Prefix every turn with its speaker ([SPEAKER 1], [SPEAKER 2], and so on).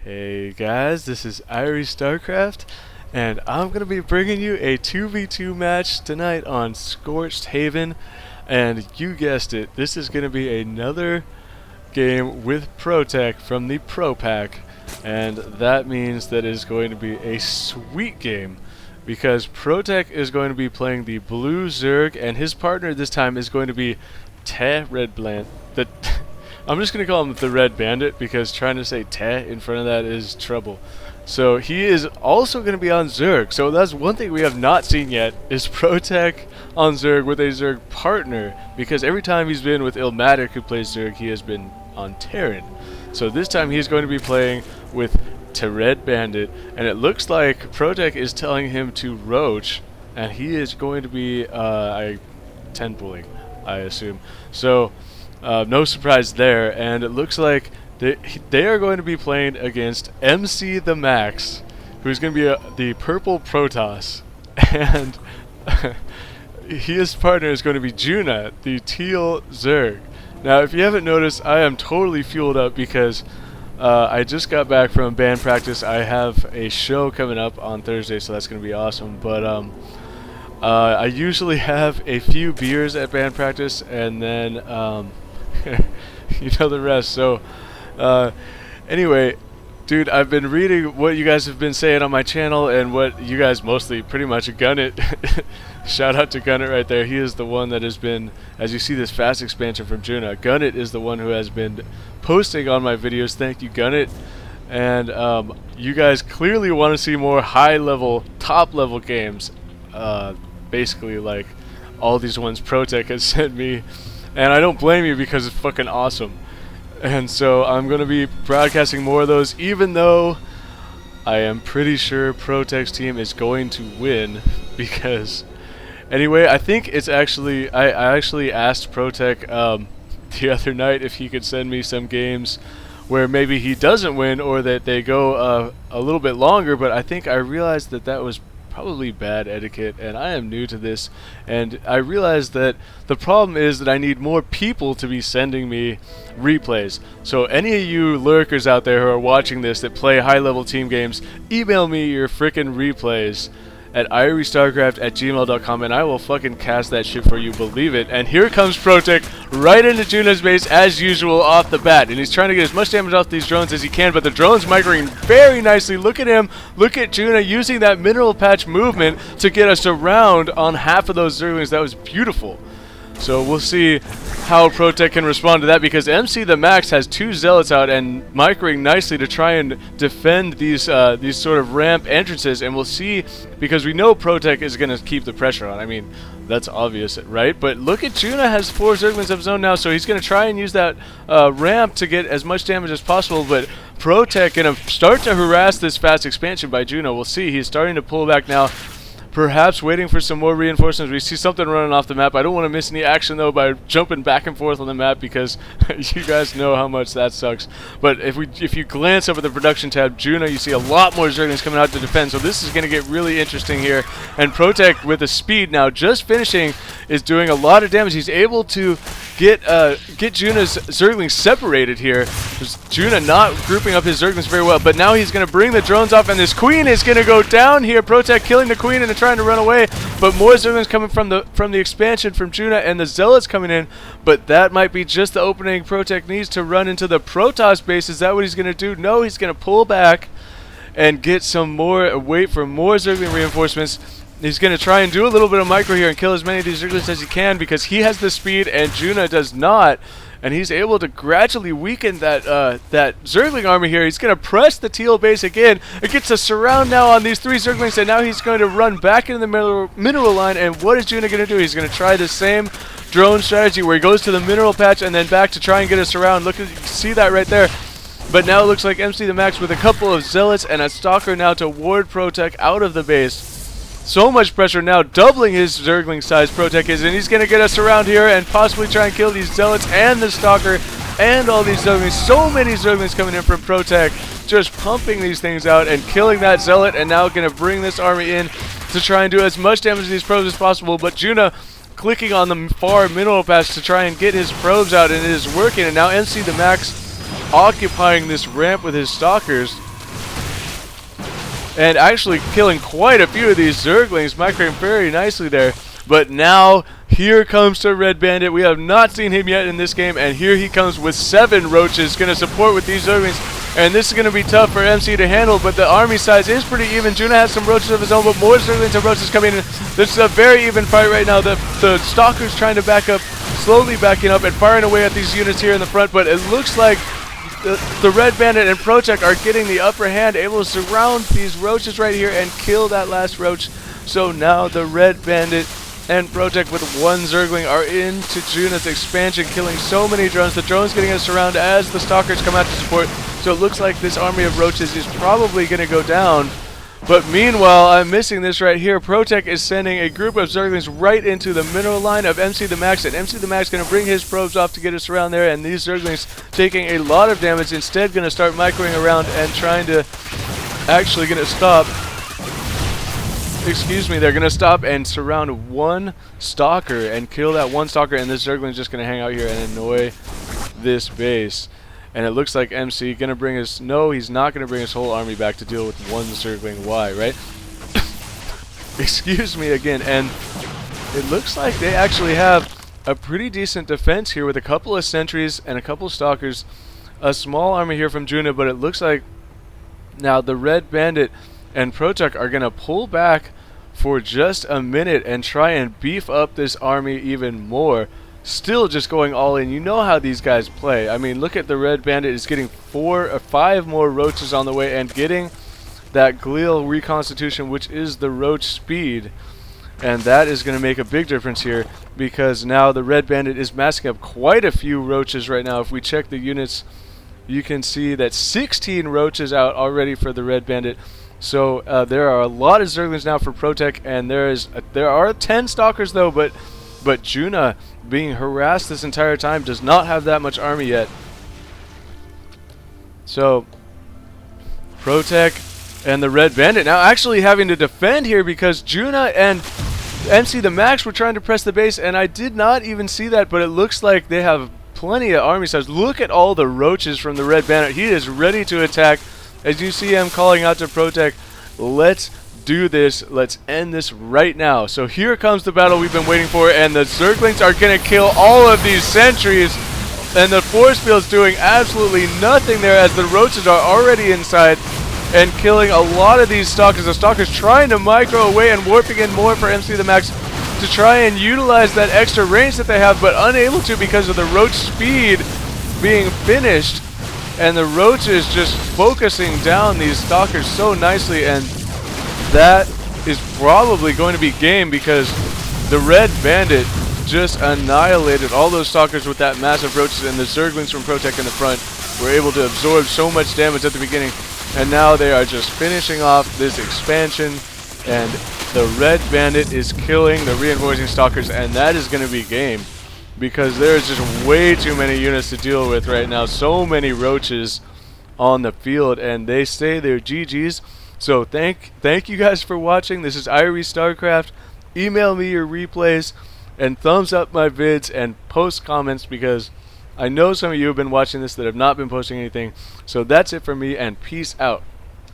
[SPEAKER 1] Hey guys, this is Irie Starcraft, and I'm going to be bringing you a 2v2 match tonight on Scorched Haven, and you guessed it, this is going to be another game with ProTech from the Pro Pack, and that means that it is going to be a sweet game, because ProTech is going to be playing the Blue Zerg, and his partner this time is going to be tehredbandit. I'm just going to call him the Red Bandit because trying to say Teh in front of that is trouble. So he is also going to be on Zerg. So that's one thing we have not seen yet is ProTech on Zerg with a Zerg partner, because every time he's been with Illmatic who plays Zerg, he has been on Terran. So this time he's going to be playing with tehredbandit, and it looks like ProTech is telling him to roach, and he is going to be 10 pulling, I assume. So no surprise there, and it looks like they are going to be playing against McTheMax, who's going to be the purple Protoss, and his partner is going to be Juna, the teal Zerg. Now, if you haven't noticed, I am totally fueled up because I just got back from band practice. I have a show coming up on Thursday, so that's going to be awesome, but I usually have a few beers at band practice, and then you know the rest. So anyway, dude, I've been reading what you guys have been saying on my channel and what you guys mostly pretty much gun it. Shout out to Gun It right there. He is the one that has been, as you see this fast expansion from Juna, Gun It is the one who has been posting on my videos. Thank you, Gun It. And you guys clearly want to see more high level, top level games, basically like all these ones ProTech has sent me. And I don't blame you because it's fucking awesome. And so I'm going to be broadcasting more of those, even though I am pretty sure ProTech's team is going to win. Because, anyway, I think it's actually, I actually asked ProTech the other night if he could send me some games where maybe he doesn't win or that they go a little bit longer. But I think I realized that that was probably bad etiquette, and I am new to this, and I realized that the problem is that I need more people to be sending me replays. So any of you lurkers out there who are watching this that play high level team games, email me your frickin' replays at iriestarcraft@gmail.com, and I will fucking cast that shit for you, believe it. And here comes ProTech right into Juna's base as usual off the bat, and he's trying to get as much damage off these drones as he can, but the drones microing very nicely. Look at him, look at Juna using that mineral patch movement to get us around on half of those Zerglings. That was beautiful. So we'll see how ProTech can respond to that, because McTheMax has two zealots out and microing nicely to try and defend these sort of ramp entrances, and we'll see, because we know ProTech is going to keep the pressure on. I mean, that's obvious, right? But look at Juna has 4 Zerglings of his own now, so he's going to try and use that ramp to get as much damage as possible, but ProTech going to start to harass this fast expansion by Juna. We'll see, he's starting to pull back now. Perhaps waiting for some more reinforcements. We see something running off the map. I don't want to miss any action though by jumping back and forth on the map, because you guys know how much that sucks. But if you glance over the production tab, Juna, you see a lot more Zerglings coming out to defend. So this is going to get really interesting here. And ProTech with the speed now, just finishing, is doing a lot of damage. He's able to get Juna's Zerglings separated here. Juna not grouping up his Zerglings very well, but now he's going to bring the drones off, and this Queen is going to go down here. ProTech killing the Queen and trying to run away, but more Zerglings coming from the expansion from Juna, and the Zealots coming in, but that might be just the opening ProTech needs to run into the Protoss base. Is that what he's going to do? No, he's going to pull back and get some more, wait for more Zergling reinforcements. He's going to try and do a little bit of micro here and kill as many of these Zerglings as he can, because he has the speed and Juna does not. And he's able to gradually weaken that Zergling army here. He's going to press the teal base again. It gets a surround now on these 3 Zerglings, and now he's going to run back into the mineral line. And what is Juna going to do? He's going to try the same drone strategy where he goes to the mineral patch and then back to try and get us around. Look, you see that right there. But now it looks like McTheMax with a couple of Zealots and a Stalker now to ward ProTech out of the base. So much pressure now, doubling his Zergling size ProTech is, and he's going to get us around here and possibly try and kill these Zealots and the Stalker and all these Zerglings. So many Zerglings coming in from ProTech, just pumping these things out and killing that Zealot, and now going to bring this army in to try and do as much damage to these probes as possible. But Juna clicking on the far mineral patch to try and get his probes out, and it is working. And now McTheMax occupying this ramp with his Stalkers. and actually killing quite a few of these Zerglings, microing very nicely there. But now, here comes the Red Bandit. We have not seen him yet in this game, and here he comes with 7 roaches, going to support with these Zerglings. And this is going to be tough for MC to handle, but the army size is pretty even. Juna has some roaches of his own, but more Zerglings and roaches coming in. This is a very even fight right now. The Stalker's trying to back up, slowly backing up and firing away at these units here in the front, but it looks like the Red Bandit and ProTech are getting the upper hand, able to surround these roaches right here and kill that last roach. So now the Red Bandit and ProTech with 1 Zergling are into Juna's expansion, killing so many drones. The drones getting us around as the Stalkers come out to support. So it looks like this army of roaches is probably going to go down. But meanwhile, I'm missing this right here. ProTech is sending a group of Zerglings right into the mineral line of McTheMax, and McTheMax going to bring his probes off to get us around there, and these Zerglings taking a lot of damage, instead going to start microing around and trying to actually going to stop. Excuse me, they're going to stop and surround 1 Stalker and kill that 1 Stalker, and this Zergling is just going to hang out here and annoy this base. And it looks like MC going to bring his... No, he's not going to bring his whole army back to deal with 1 Zergling. Why, right? Excuse me again. And it looks like they actually have a pretty decent defense here with a couple of sentries and a couple of Stalkers. A small army here from Juna, but it looks like now the Red Bandit and ProTech are going to pull back for just a minute and try and beef up this army even more. Still just going all in. You know how these guys play. I mean, look at the Red Bandit is getting 4 or 5 more roaches on the way and getting that glial reconstitution, which is the roach speed. And that is going to make a big difference here, because now the Red Bandit is massing up quite a few roaches right now. If we check the units, you can see that 16 roaches out already for the Red Bandit. So there are a lot of Zerglings now for ProTech, and there are 10 Stalkers though, but Juna, being harassed this entire time, does not have that much army yet. So ProTech and the Red Bandit now actually having to defend here, because Juna and McTheMax were trying to press the base, and I did not even see that, but it looks like they have plenty of army size. Look at all the roaches from the Red Bandit. He is ready to attack. As you see him calling out to ProTech, let's do this. Let's end this right now. So here comes the battle we've been waiting for, and the Zerglings are going to kill all of these sentries, and the force field's doing absolutely nothing there, as the roaches are already inside and killing a lot of these Stalkers. The Stalkers trying to micro away and warping in more for McTheMax to try and utilize that extra range that they have, but unable to because of the roach speed being finished. And the roaches just focusing down these Stalkers so nicely, and that is probably going to be game, because the Red Bandit just annihilated all those Stalkers with that massive roaches, and the Zerglings from ProTech in the front were able to absorb so much damage at the beginning, and now they are just finishing off this expansion, and the Red Bandit is killing the reinforcing Stalkers, and that is going to be game. Because there's just way too many units to deal with right now. So many roaches on the field, and they say they're GG's. So thank you guys for watching. This is Irie StarCraft. Email me your replays and thumbs up my vids and post comments, because I know some of you have been watching this that have not been posting anything. So that's it for me, and peace out.